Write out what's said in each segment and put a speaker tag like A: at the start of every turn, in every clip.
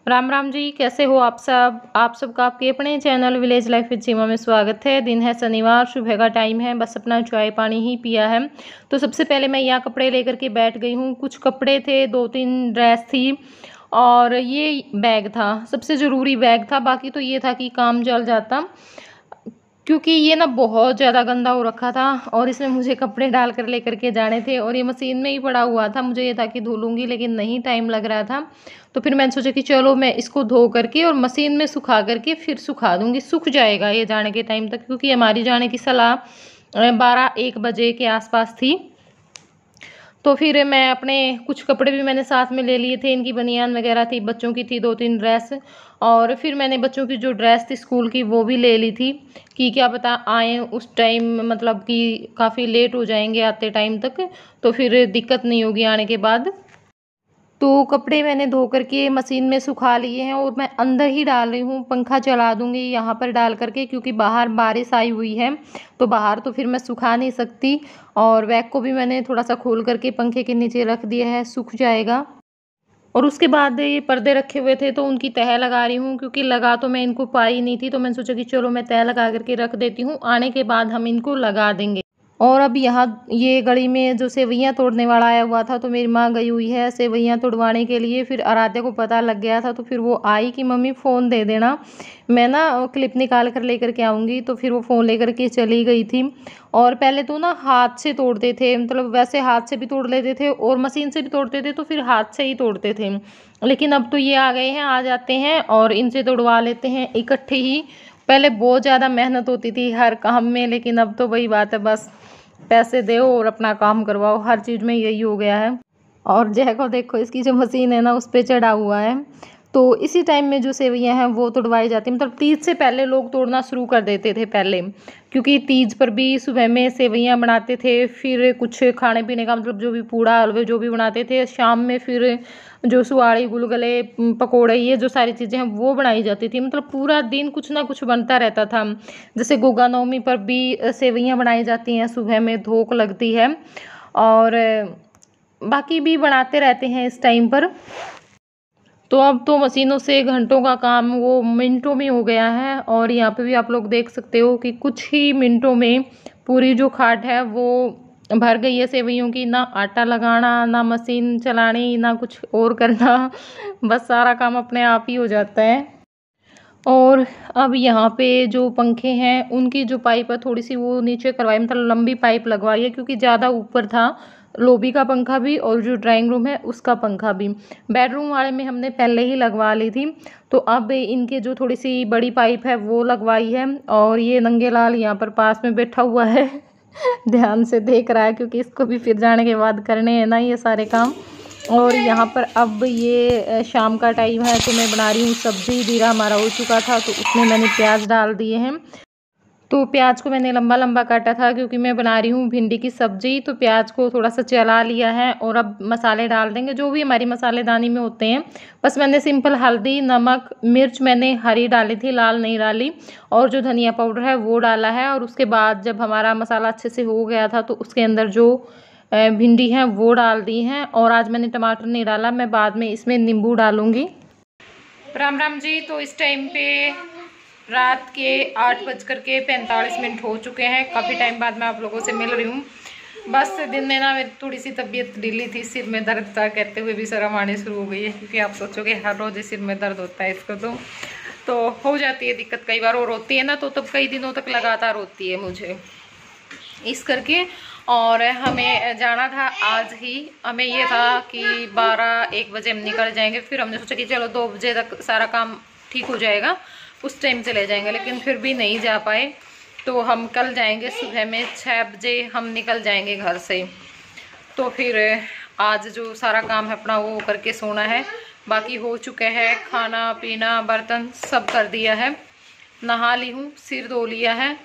A: राम राम जी, कैसे हो आप सब? आप सबका आपके अपने चैनल विलेज लाइफ विद सीमा में स्वागत है। दिन है शनिवार, सुबह का टाइम है, बस अपना चाय पानी ही पिया है। तो सबसे पहले मैं यहाँ कपड़े लेकर के बैठ गई हूँ। कुछ कपड़े थे, 2-3 ड्रेस थी और ये बैग था, सबसे ज़रूरी बैग था। बाकी तो ये था कि काम चल जाता, क्योंकि ये ना बहुत ज़्यादा गंदा हो रखा था और इसमें मुझे कपड़े डाल कर लेकर के जाने थे और ये मशीन में ही पड़ा हुआ था। मुझे ये था कि धो लूँगी, लेकिन नहीं, टाइम लग रहा था। तो फिर मैंने सोचा कि चलो मैं इसको धो करके और मशीन में सुखा करके फिर सुखा दूँगी, सूख जाएगा ये जाने के टाइम तक, क्योंकि हमारी जाने की सलाह 12-1 बजे के आसपास थी। तो फिर मैं अपने कुछ कपड़े भी मैंने साथ में ले लिए थे, इनकी बनियान वगैरह थी, बच्चों की थी 2-3 ड्रेस, और फिर मैंने बच्चों की जो ड्रेस थी स्कूल की वो भी ले ली थी कि क्या पता आए उस टाइम, मतलब कि काफ़ी लेट हो जाएंगे आते टाइम तक, तो फिर दिक्कत नहीं होगी आने के बाद। तो कपड़े मैंने धो करके मशीन में सुखा लिए हैं और मैं अंदर ही डाल रही हूँ। पंखा चला दूँगी यहाँ पर डाल करके, क्योंकि बाहर बारिश आई हुई है तो बाहर तो फिर मैं सुखा नहीं सकती। और बैग को भी मैंने थोड़ा सा खोल करके पंखे के नीचे रख दिया है, सूख जाएगा। और उसके बाद ये पर्दे रखे हुए थे तो उनकी तह लगा रही हूँ, क्योंकि लगा तो मैं इनको पाई नहीं थी, तो मैंने सोचा कि चलो मैं तह लगा करके रख देती हूँ, आने के बाद हम इनको लगा देंगे। और अब यहाँ ये गली में जो सेवइयाँ तोड़ने वाला आया हुआ था, तो मेरी माँ गई हुई है सेवइयाँ तोड़वाने के लिए। फिर आराध्या को पता लग गया था, तो फिर वो आई कि मम्मी फ़ोन दे देना, मैं ना क्लिप निकाल कर लेकर के आऊँगी। तो फिर वो फ़ोन लेकर के चली गई थी। और पहले तो ना हाथ से तोड़ते थे, मतलब वैसे हाथ से भी तोड़ लेते थे और मशीन से भी तोड़ते थे, तो फिर हाथ से ही तोड़ते थे। लेकिन अब तो ये आ गए हैं, आ जाते हैं और इनसे तोड़वा लेते हैं इकट्ठे ही। पहले बहुत ज़्यादा मेहनत होती थी हर काम में, लेकिन अब तो वही बात है, बस पैसे दो और अपना काम करवाओ, हर चीज़ में यही हो गया है। और जय को देखो, इसकी जो मशीन है ना उस पर चढ़ा हुआ है। तो इसी टाइम में जो सेवइयाँ हैं वो तोड़वाई जाती हैं, मतलब तीज से पहले लोग तोड़ना शुरू कर देते थे पहले, क्योंकि तीज पर भी सुबह में सेवइयाँ बनाते थे, फिर कुछ खाने पीने का, मतलब जो भी पूड़ा हलवे जो भी बनाते थे, शाम में फिर जो सुआड़ी गुलगुले पकोड़े ये जो सारी चीज़ें हैं वो बनाई जाती थी। मतलब पूरा दिन कुछ ना कुछ बनता रहता था। जैसे गोगा नवमी पर भी सेवइयाँ बनाई जाती हैं, सुबह में धोक लगती है, और बाकी भी बनाते रहते हैं इस टाइम पर। तो अब तो मशीनों से घंटों का काम वो मिनटों में हो गया है। और यहाँ पे भी आप लोग देख सकते हो कि कुछ ही मिनटों में पूरी जो खाट है वो भर गई है सेवइयों की। ना आटा लगाना, ना मशीन चलानी, ना कुछ और करना, बस सारा काम अपने आप ही हो जाता है। और अब यहाँ पे जो पंखे हैं उनकी जो पाइप है थोड़ी सी वो नीचे करवाई, मतलब लंबी पाइप लगवाई है, क्योंकि ज़्यादा ऊपर था लॉबी का पंखा भी और जो ड्राइंग रूम है उसका पंखा भी। बेडरूम वाले में हमने पहले ही लगवा ली थी, तो अब इनके जो थोड़ी सी बड़ी पाइप है वो लगवाई है। और ये नंगे लाल यहाँ पर पास में बैठा हुआ है ध्यान से देख रहा है, क्योंकि इसको भी फिर जाने के बाद करने हैं ना ये सारे काम। और यहाँ पर अब ये शाम का टाइम है, तो मैं बना रही हूँ सब्ज़ी। जीरा हमारा हो चुका था तो उसमें मैंने प्याज डाल दिए हैं। तो प्याज को मैंने लंबा लंबा काटा था, क्योंकि मैं बना रही हूँ भिंडी की सब्ज़ी। तो प्याज को थोड़ा सा चला लिया है और अब मसाले डाल देंगे जो भी हमारी मसालेदानी में होते हैं। बस मैंने सिंपल हल्दी, नमक, मिर्च मैंने हरी डाली थी, लाल नहीं डाली, और जो धनिया पाउडर है वो डाला है। और उसके बाद जब हमारा मसाला अच्छे से हो गया था तो उसके अंदर जो भिंडी हैं वो डाल दी हैं। और आज मैंने टमाटर नहीं डाला, मैं बाद में इसमें नींबू डालूंगी। राम राम जी। तो इस टाइम पे रात के 8:45 हो चुके हैं। काफ़ी टाइम बाद मैं आप लोगों से मिल रही हूँ। बस दिन में ना मेरी थोड़ी सी तबीयत ढीली थी, सिर में दर्द था, कहते हुए भी शर्म आनी शुरू हो गई है, क्योंकि आप सोचोगे हर रोज़ सिर में दर्द होता है इसको, तो हो जाती है दिक्कत कई बार। और होती है ना तो तब कई दिनों तक लगातार होती है मुझे इस करके। और हमें जाना था आज ही, हमें ये था कि 12-1 बजे हम निकल जाएंगे। फिर हमने सोचा कि चलो 2 बजे तक सारा काम ठीक हो जाएगा, उस टाइम चले जाएंगे, लेकिन फिर भी नहीं जा पाए। तो हम कल जाएंगे सुबह में 6 बजे हम निकल जाएंगे घर से। तो फिर आज जो सारा काम है अपना वो करके सोना है। बाकी हो चुका है, खाना पीना बर्तन सब कर दिया है, नहा ली हूँ, सिर धो लिया है,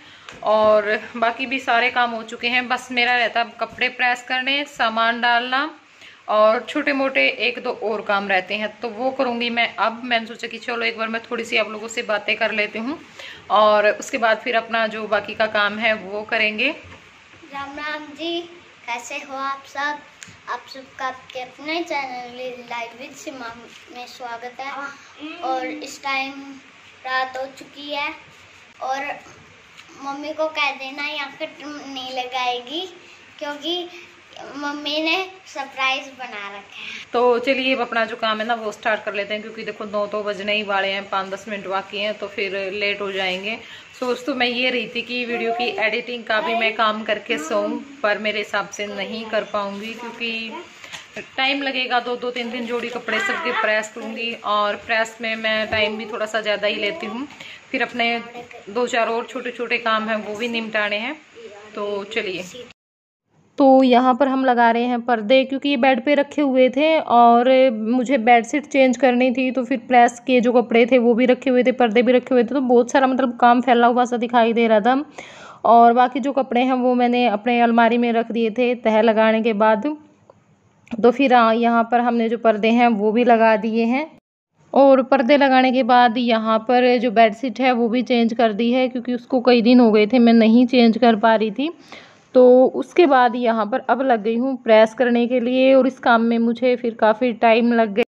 A: और बाकी भी सारे काम हो चुके हैं। बस मेरा रहता है कपड़े प्रेस करने, सामान डालना, और छोटे मोटे 1-2 और काम रहते हैं, तो वो करूँगी मैं। अब मैंने सोचा कि चलो एक बार मैं थोड़ी सी आप लोगों से बातें कर लेती हूँ, और उसके बाद फिर अपना जो बाकी का काम है वो करेंगे।
B: राम राम जी, कैसे हो आप सब? आप सबका आपके अपने चैनल लाइव विद सीमा में स्वागत है। और इस टाइम रात हो चुकी है और मम्मी को कह देना यहाँ पे नहीं लगाएगी क्योंकि मम्मी ने सरप्राइज बना रखा है।
A: तो चलिए अब अपना जो काम है ना वो स्टार्ट कर लेते हैं, क्योंकि देखो 9 तो बजने ही वाले हैं, 5-10 मिनट बाकी हैं, तो फिर लेट हो जाएंगे। सोच तो मैं ये रही थी कि वीडियो की एडिटिंग का भी मैं काम करके सोऊं, पर मेरे हिसाब से नहीं कर पाऊंगी क्योंकि टाइम लगेगा। 2-3 दिन जोड़ी कपड़े सबके प्रेस करूंगी और प्रेस में मैं टाइम भी थोड़ा सा ज़्यादा ही लेती हूँ। फिर अपने 2-4 और छोटे छोटे काम हैं वो भी निपटाने हैं। तो चलिए, तो यहाँ पर हम लगा रहे हैं पर्दे, क्योंकि ये बेड पे रखे हुए थे और मुझे बेडशीट चेंज करनी थी, तो फिर प्रेस के जो कपड़े थे वो भी रखे हुए थे, पर्दे भी रखे हुए थे, तो बहुत सारा मतलब काम फैला हुआ सा दिखाई दे रहा था। और बाकी जो कपड़े हैं वो मैंने अपने अलमारी में रख दिए थे तह लगाने के बाद। तो फिर यहाँ पर हमने जो पर्दे हैं वो भी लगा दिए हैं और पर्दे लगाने के बाद यहाँ पर जो बेडशीट है वो भी चेंज कर दी है, क्योंकि उसको कई दिन हो गए थे मैं नहीं चेंज कर पा रही थी। तो उसके बाद यहाँ पर अब लग गई हूँ प्रेस करने के लिए और इस काम में मुझे फिर काफ़ी टाइम लग गया।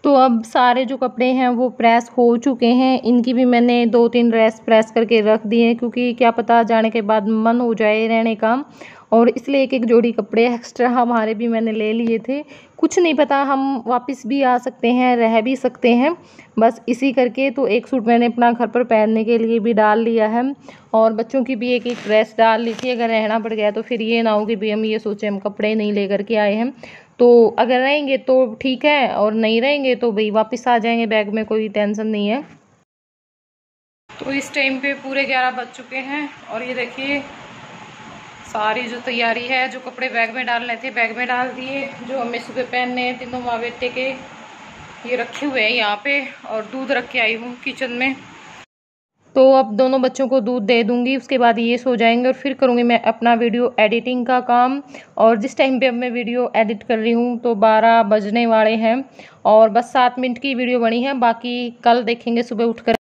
A: तो अब सारे जो कपड़े हैं वो प्रेस हो चुके हैं, इनकी भी मैंने 2-3 ड्रेस प्रेस करके रख दिए हैं, क्योंकि क्या पता जाने के बाद मन हो जाए रहने का, और इसलिए एक जोड़ी कपड़े एक्स्ट्रा हमारे भी मैंने ले लिए थे। कुछ नहीं पता, हम वापस भी आ सकते हैं, रह भी सकते हैं, बस इसी करके। तो एक सूट मैंने अपना घर पर पहनने के लिए भी डाल लिया है और बच्चों की भी एक ड्रेस डाल ली थी। अगर रहना पड़ गया तो फिर ये ना हो कि भी हम ये सोचें हम कपड़े नहीं ले करके आए हैं। तो अगर रहेंगे तो ठीक है और नहीं रहेंगे तो भाई वापस आ जाएंगे बैग में, कोई टेंशन नहीं है। तो इस टाइम पे पूरे 11 बज चुके हैं और ये देखिए सारी जो तैयारी है, जो कपड़े बैग में डालने थे बैग में डाल दिए, जो हमें सुबह पहनने हैं तीनों माँ बेटे के ये रखे हुए हैं यहाँ पे, और दूध रख के आई हूँ किचन में। तो अब दोनों बच्चों को दूध दे दूंगी, उसके बाद ये सो जाएंगे और फिर करूँगी मैं अपना वीडियो एडिटिंग का काम। और जिस टाइम पे अब मैं वीडियो एडिट कर रही हूँ तो 12 बजने वाले हैं और बस 7 मिनट की वीडियो बनी है, बाकी कल देखेंगे सुबह उठकर।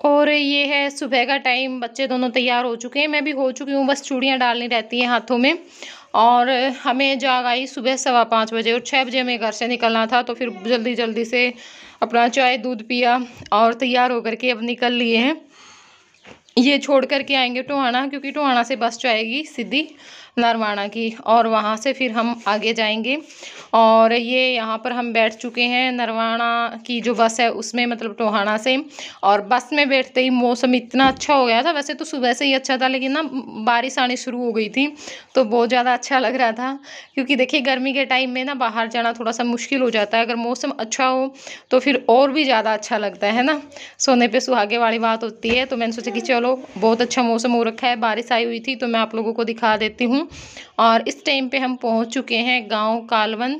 A: और ये है सुबह का टाइम, बच्चे दोनों तैयार हो चुके हैं, मैं भी हो चुकी हूँ, बस चूड़ियाँ डालनी रहती हैं हाथों में। और हमें जाग आई सुबह 5:15 बजे और 6 बजे हमें घर से निकलना था, तो फिर जल्दी जल्दी से अपना चाय दूध पिया और तैयार होकर के अब निकल लिए हैं। ये छोड़ कर के आएंगे टोहाना, क्योंकि टोहाना से बस जाएगी सीधी नरवाना की और वहाँ से फिर हम आगे जाएंगे। और ये यहाँ पर हम बैठ चुके हैं नरवाना की जो बस है उसमें, मतलब टोहाना से। और बस में बैठते ही मौसम इतना अच्छा हो गया था, वैसे तो सुबह से ही अच्छा था लेकिन ना बारिश आनी शुरू हो गई थी तो बहुत ज़्यादा अच्छा लग रहा था। क्योंकि देखिए गर्मी के टाइम में ना बाहर जाना थोड़ा सा मुश्किल हो जाता है, अगर मौसम अच्छा हो तो फिर और भी ज़्यादा अच्छा लगता है ना, सोने पे सुहागे वाली बात होती है। तो मैंने सोचा कि चलो बहुत अच्छा मौसम हो रखा है, बारिश आई हुई थी तो मैं आप लोगों को दिखा देती हूँ। और इस टाइम पे हम पहुँच चुके हैं गांव कालवन।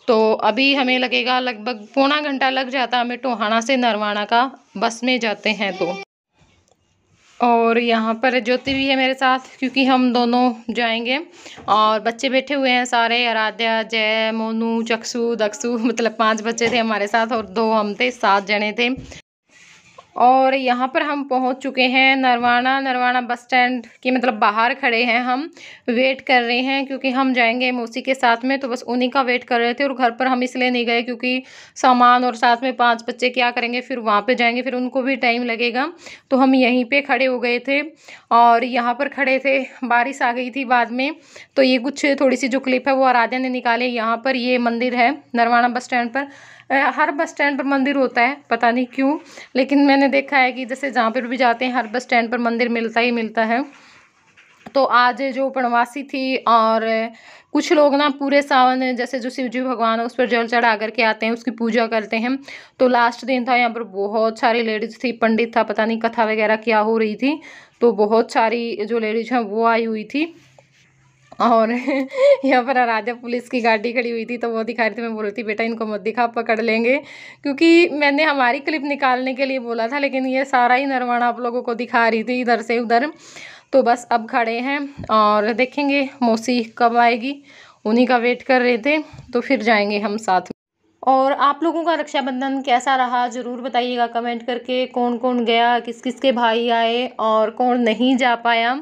A: तो अभी हमें लगेगा लगभग पौना घंटा लग जाता है हमें टोहाना से नरवाना का, बस में जाते हैं तो। और यहाँ पर ज्योति भी है मेरे साथ, क्योंकि हम दोनों जाएंगे। और बच्चे बैठे हुए हैं सारे, आराध्या, जय, मोनू, चक्षु, दक्षु, मतलब 5 बच्चे थे हमारे साथ और 2 हम थे, 7 जने थे। और यहाँ पर हम पहुँच चुके हैं नरवाना बस स्टैंड के मतलब बाहर खड़े हैं हम, वेट कर रहे हैं, क्योंकि हम जाएंगे मौसी के साथ में, तो बस उन्हीं का वेट कर रहे थे। और घर पर हम इसलिए नहीं गए क्योंकि सामान और साथ में 5 बच्चे क्या करेंगे, फिर वहाँ पे जाएंगे फिर उनको भी टाइम लगेगा, तो हम यहीं पे खड़े हो गए थे। और यहाँ पर खड़े थे, बारिश आ गई थी बाद में, तो ये कुछ थोड़ी सी जो क्लिप है वो आराध्या ने निकाले। यहाँ पर ये मंदिर है नरवाना बस स्टैंड पर, हर बस स्टैंड पर मंदिर होता है पता नहीं क्यों, लेकिन मैंने देखा है कि जैसे जहाँ पर भी जाते हैं हर बस स्टैंड पर मंदिर मिलता ही मिलता है। तो आज जो पूर्णवासी थी और कुछ लोग ना पूरे सावन जैसे जो शिव जी भगवान है उस पर जल चढ़ा करके आते हैं, उसकी पूजा करते हैं। तो लास्ट दिन था, यहाँ पर बहुत सारी लेडीज़ थी, पंडित था, पता नहीं कथा वगैरह क्या हो रही थी, तो बहुत सारी जो लेडीज़ हैं वो आई हुई थी। और यहाँ पर आराध्या पुलिस की गाड़ी खड़ी हुई थी तो वो दिखा रही थी, मैं बोल रही थी बेटा इनको मत दिखा, पकड़ लेंगे, क्योंकि मैंने हमारी क्लिप निकालने के लिए बोला था, लेकिन ये सारा ही नरवाना आप लोगों को दिखा रही थी इधर से उधर। तो बस अब खड़े हैं और देखेंगे मौसी कब आएगी, उन्हीं का वेट कर रहे थे, तो फिर जाएंगे हम साथ में। और आप लोगों का रक्षाबंधन कैसा रहा ज़रूर बताइएगा कमेंट करके। कौन कौन गया, किस किस के भाई आए और कौन नहीं जा पाया,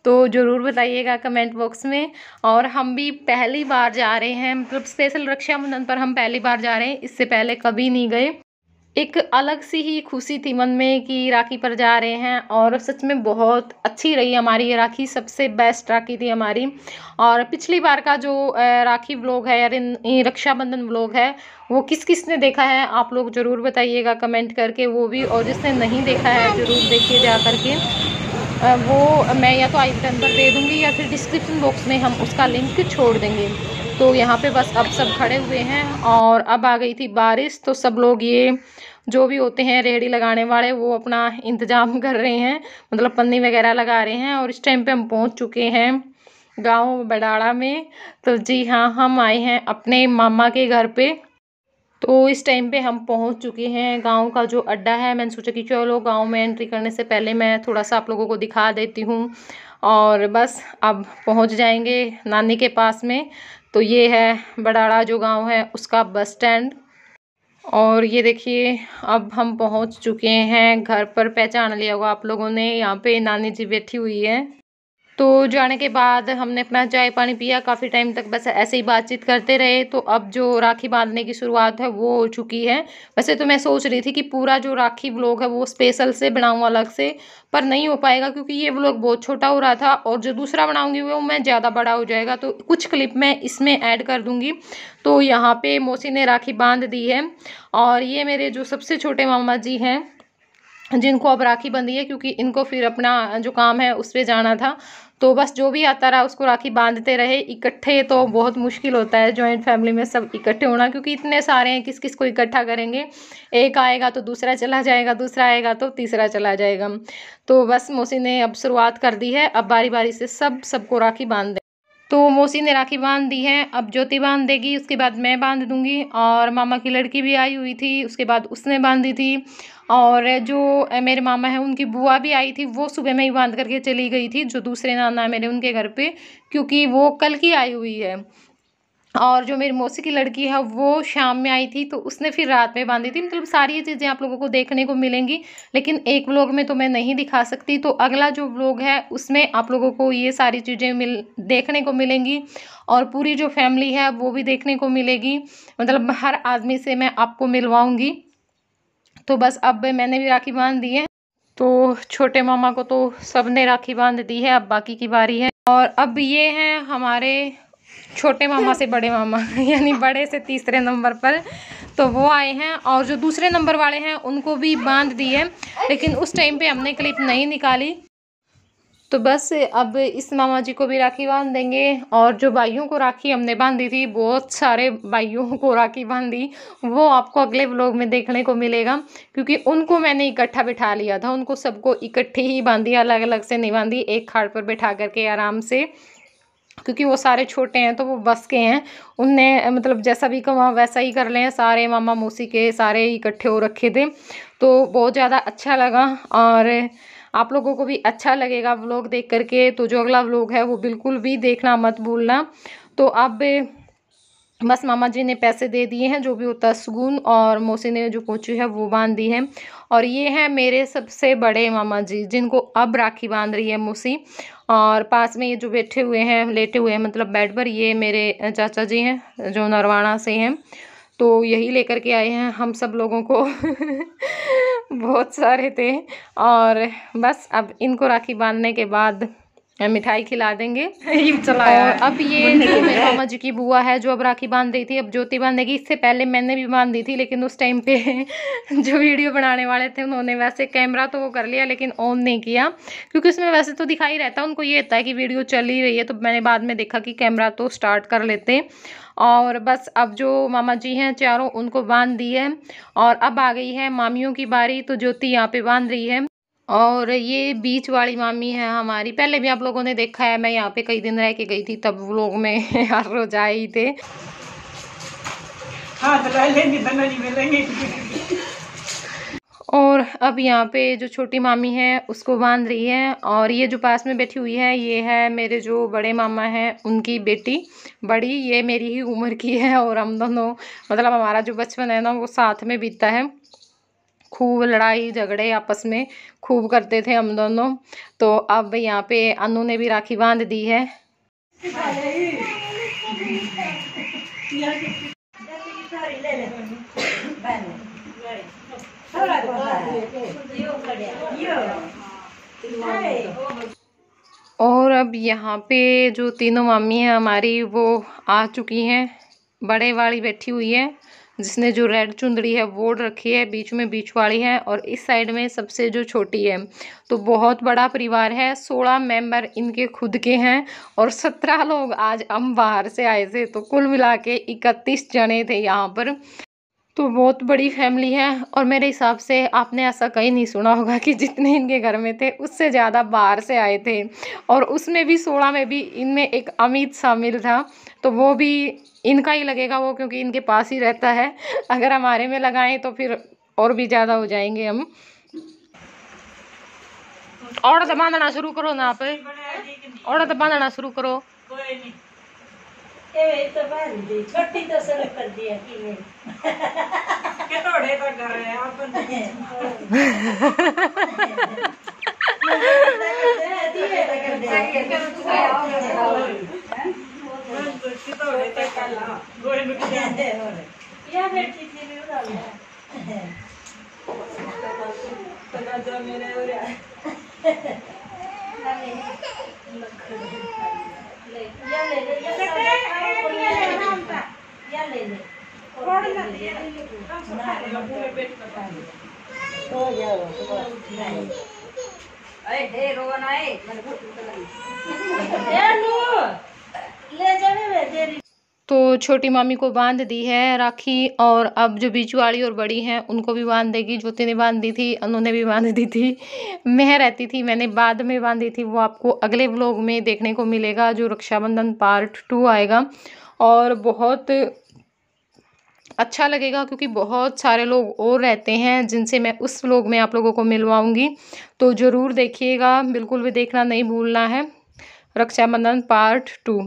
A: तो ज़रूर बताइएगा कमेंट बॉक्स में। और हम भी पहली बार जा रहे हैं, मतलब स्पेशल रक्षाबंधन पर हम पहली बार जा रहे हैं, इससे पहले कभी नहीं गए। एक अलग सी ही खुशी थी मन में कि राखी पर जा रहे हैं, और सच में बहुत अच्छी रही हमारी ये राखी, सबसे बेस्ट राखी थी हमारी। और पिछली बार का जो राखी व्लॉग है या रक्षाबंधन व्लॉग है, वो किस किस ने देखा है आप लोग ज़रूर बताइएगा कमेंट करके वो भी। और जिसने नहीं देखा है ज़रूर देखिए जा करके। वो मैं या तो आई बटन पर दे दूँगी या फिर डिस्क्रिप्शन बॉक्स में हम उसका लिंक छोड़ देंगे। तो यहाँ पे बस अब सब खड़े हुए हैं और अब आ गई थी बारिश, तो सब लोग ये जो भी होते हैं रेहड़ी लगाने वाले वो अपना इंतज़ाम कर रहे हैं, मतलब पन्नी वगैरह लगा रहे हैं। और इस टाइम पे हम पहुँच चुके हैं गांव बडाड़ा में। तो जी हाँ, हम आए हैं अपने मामा के घर पे। तो इस टाइम पे हम पहुंच चुके हैं गांव का जो अड्डा है। मैंने सोचा कि चलो गांव में एंट्री करने से पहले मैं थोड़ा सा आप लोगों को दिखा देती हूँ। और बस अब पहुंच जाएंगे नानी के पास में। तो ये है बडाड़ा जो गांव है उसका बस स्टैंड। और ये देखिए अब हम पहुंच चुके हैं घर पर। पहचान लिया होगा आप लोगों ने, यहाँ पे नानी जी बैठी हुई है। तो जाने के बाद हमने अपना चाय पानी पिया, काफ़ी टाइम तक बस ऐसे ही बातचीत करते रहे। तो अब जो राखी बांधने की शुरुआत है वो हो चुकी है। वैसे तो मैं सोच रही थी कि पूरा जो राखी व्लॉग है वो स्पेशल से बनाऊँ अलग से, पर नहीं हो पाएगा क्योंकि ये व्लॉग बहुत छोटा हो रहा था, और जो दूसरा बनाऊँगी वो मैं ज़्यादा बड़ा हो जाएगा। तो कुछ क्लिप मैं इसमें ऐड कर दूँगी। तो यहाँ पर मौसी ने राखी बांध दी है, और ये मेरे जो सबसे छोटे मामा जी हैं जिनको अब राखी बंधी है, क्योंकि इनको फिर अपना जो काम है उस पर जाना था। तो बस जो भी आता रहा उसको राखी बांधते रहे इकट्ठे। तो बहुत मुश्किल होता है जॉइंट फैमिली में सब इकट्ठे होना, क्योंकि इतने सारे हैं, किस किस को इकट्ठा करेंगे। एक आएगा तो दूसरा चला जाएगा, दूसरा आएगा तो तीसरा चला जाएगा। तो बस मौसी ने अब शुरुआत कर दी है, अब बारी बारी से सबको राखी बांध दे। तो मौसी ने राखी बांध दी है, अब ज्योति बांध देगी, उसके बाद मैं बांध दूंगी। और मामा की लड़की भी आई हुई थी, उसके बाद उसने बांधी थी। और जो मेरे मामा हैं उनकी बुआ भी आई थी, वो सुबह में ही बांध करके चली गई थी, जो दूसरे नाना है मेरे उनके घर पे, क्योंकि वो कल की आई हुई है। और जो मेरी मौसी की लड़की है वो शाम में आई थी, तो उसने फिर रात में बांधी थी। मतलब सारी ये चीज़ें आप लोगों को देखने को मिलेंगी, लेकिन एक व्लॉग में तो मैं नहीं दिखा सकती। तो अगला जो व्लॉग है उसमें आप लोगों को ये सारी चीज़ें देखने को मिलेंगी, और पूरी जो फैमिली है वो भी देखने को मिलेगी। मतलब हर आदमी से मैं आपको मिलवाऊँगी। तो बस अब मैंने भी राखी बांध दी है। तो छोटे मामा को तो सबने राखी बांध दी है, अब बाकी की बारी है। और अब ये हैं हमारे छोटे मामा से बड़े मामा यानी बड़े से तीसरे नंबर पर। तो वो आए हैं, और जो दूसरे नंबर वाले हैं उनको भी बांध दी है, लेकिन उस टाइम पे हमने क्लिप नहीं निकाली। तो बस अब इस मामा जी को भी राखी बांध देंगे। और जो भाइयों को राखी हमने बांधी थी, बहुत सारे भाइयों को राखी बांधी, वो आपको अगले व्लॉग में देखने को मिलेगा, क्योंकि उनको मैंने इकट्ठा बिठा लिया था। उनको सबको इकट्ठे ही बांधी, अलग अलग से नहीं बांधी, एक खाट पर बैठा करके आराम से, क्योंकि वो सारे छोटे हैं तो वो बस के हैं। उनने मतलब जैसा भी कहा वैसा ही कर लें। सारे मामा मौसी के सारे इकट्ठे हो रखे थे, तो बहुत ज़्यादा अच्छा लगा। और आप लोगों को भी अच्छा लगेगा व्लॉग देख करके। तो जो अगला व्लॉग है वो बिल्कुल भी देखना मत भूलना। तो अब बस मामा जी ने पैसे दे दिए हैं, जो भी होता है सुगुन, और मौसी ने जो पोंछी है वो बांध दी है। और ये हैं मेरे सबसे बड़े मामा जी, जिनको अब राखी बांध रही है मौसी। और पास में ये जो बैठे हुए हैं, लेटे हुए हैं मतलब बेड पर, ये मेरे चाचा जी हैं जो नरवाना से हैं। तो यही लेकर के आए हैं हम सब लोगों को बहुत सारे थे। और बस अब इनको राखी बांधने के बाद मिठाई खिला देंगे। और अब ये जो मेरे मामा जी की बुआ है जो अब राखी बांध रही थी, अब ज्योति बांधेगी। इससे पहले मैंने भी बांध दी थी, लेकिन उस टाइम पे जो वीडियो बनाने वाले थे उन्होंने वैसे कैमरा तो वो कर लिया लेकिन ऑन नहीं किया, क्योंकि उसमें वैसे तो दिखाई रहता, उनको ये होता है कि वीडियो चल ही रही है। तो मैंने बाद में देखा कि कैमरा तो स्टार्ट कर लेते। और बस अब जो मामा जी हैं चारों, उनको बांध दी है। और अब आ गई है मामियों की बारी, तो ज्योति यहाँ पे बांध रही है। और ये बीच वाली मामी है हमारी, पहले भी आप लोगों ने देखा है, मैं यहाँ पे कई दिन रह के गई थी, तब व्लॉग में हर रोज आए ही थे। और अब यहाँ पे जो छोटी मामी है उसको बांध रही है। और ये जो पास में बैठी हुई है ये है मेरे जो बड़े मामा हैं उनकी बेटी बड़ी, ये मेरी ही उम्र की है। और हम दोनों मतलब हमारा जो बचपन है ना वो साथ में बीता है। खूब लड़ाई झगड़े आपस में खूब करते थे हम दोनों। तो अब यहाँ पे अनु ने भी राखी बांध दी है। और अब यहाँ पे जो तीनों मामी हैं हमारी वो आ चुकी हैं। बड़े वाली बैठी हुई है जिसने जो रेड चुंदड़ी है वो ओढ़ रखी है, बीच में बीच वाली है, और इस साइड में सबसे जो छोटी है। तो बहुत बड़ा परिवार है, 16 मेंबर इनके खुद के हैं और 17 लोग आज हम बाहर से आए थे। तो कुल मिला के 31 जने थे यहाँ पर। तो बहुत बड़ी फैमिली है। और मेरे हिसाब से आपने ऐसा कहीं नहीं सुना होगा कि जितने इनके घर में थे उससे ज़्यादा बाहर से आए थे। और उसमें भी 16 में भी इनमें एक अमित शामिल था। तो वो भी इनका ही लगेगा वो, क्योंकि इनके पास ही रहता है। अगर हमारे में लगाएं तो फिर और भी ज़्यादा हो जाएंगे हम। और तो बांधना शुरू करो ना आप, और तो बांधना शुरू करो।
B: छोटी तो शुरू कर दिया कि के थोड़े तो कर रहे हैं अपन
A: तो छोटी मामी को बांध दी है राखी। और अब जो बीच वाली और बड़ी हैं उनको भी बांध देगी। ज्योति ने बांध दी थी, अनु ने भी बांध दी थी, मैं रहती थी, मैंने बाद में बांधी थी। वो आपको अगले व्लॉग में देखने को मिलेगा जो रक्षाबंधन पार्ट 2 आएगा। और बहुत अच्छा लगेगा क्योंकि बहुत सारे लोग और रहते हैं जिनसे मैं उस व्लॉग में आप लोगों को मिलवाऊंगी। तो ज़रूर देखिएगा, बिल्कुल भी देखना नहीं भूलना है रक्षाबंधन पार्ट 2।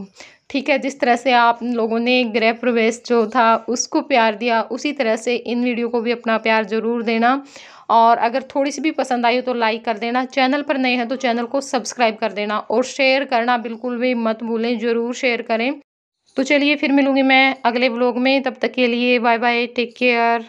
A: ठीक है, जिस तरह से आप लोगों ने गृह प्रवेश जो था उसको प्यार दिया, उसी तरह से इन वीडियो को भी अपना प्यार ज़रूर देना। और अगर थोड़ी सी भी पसंद आई हो तो लाइक कर देना। चैनल पर नए हैं तो चैनल को सब्सक्राइब कर देना और शेयर करना बिल्कुल भी मत भूलें, ज़रूर शेयर करें। तो चलिए फिर मिलूँगी मैं अगले व्लॉग में, तब तक के लिए बाय बाय, टेक केयर।